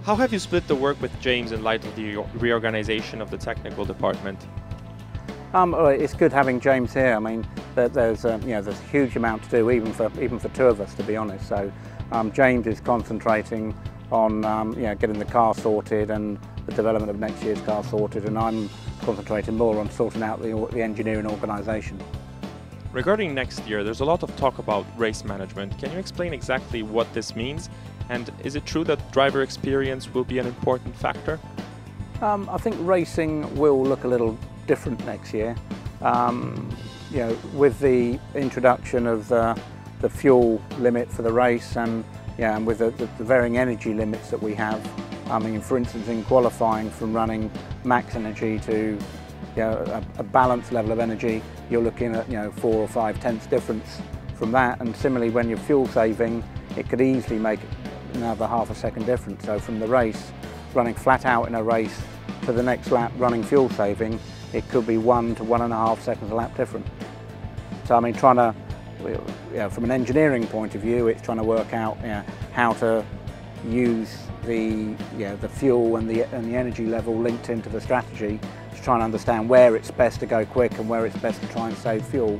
How have you split the work with James in light of the reorganization of the technical department? Well, it's good having James here. I mean, there's a huge amount to do, even for two of us, to be honest. So James is concentrating on getting the car sorted and the development of next year's car sorted, and I'm concentrating more on sorting out the engineering organisation. Regarding next year, there's a lot of talk about race management. Can you explain exactly what this means? And is it true that driver experience will be an important factor? I think racing will look a little different next year. With the introduction of the fuel limit for the race and with the varying energy limits that we have. I mean, for instance, in qualifying from running max energy to a balanced level of energy, you're looking at 4 or 5 tenths difference from that. And similarly, when you're fuel saving, it could easily make another half a second difference. So from the race, running flat out in a race to the next lap running fuel saving, it could be 1 to 1.5 seconds a lap different. So I mean, from an engineering point of view, it's trying to work out how to use the fuel and the energy level linked into the strategy to try and understand where it's best to go quick and where it's best to try and save fuel.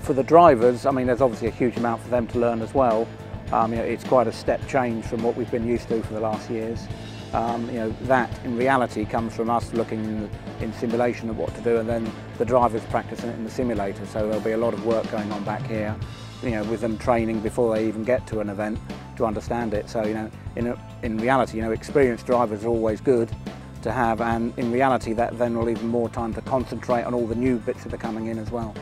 For the drivers, I mean, there's obviously a huge amount for them to learn as well. It's quite a step change from what we've been used to for the last years. That in reality comes from us looking in simulation at what to do, and then the drivers practicing it in the simulator. So there'll be a lot of work going on back here, with them training before they even get to an event to understand it. So in reality, experienced drivers are always good to have, and in reality that then will leave them more time to concentrate on all the new bits that are coming in as well.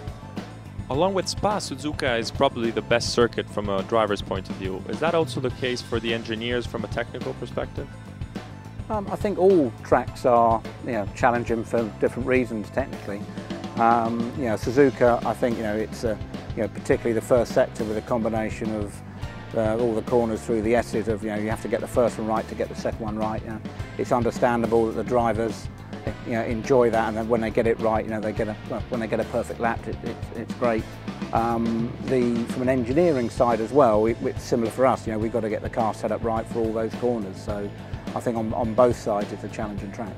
Along with Spa, Suzuka is probably the best circuit from a driver's point of view. Is that also the case for the engineers from a technical perspective? I think all tracks are challenging for different reasons technically. Suzuka, I think it's particularly the first sector with a combination of all the corners through the S's of you have to get the first one right to get the second one right. It's understandable that the drivers enjoy that, and then when they get it right, when they get a perfect lap, it's great. From an engineering side as well, it's similar for us. We've got to get the car set up right for all those corners. So I think on both sides it's a challenging track.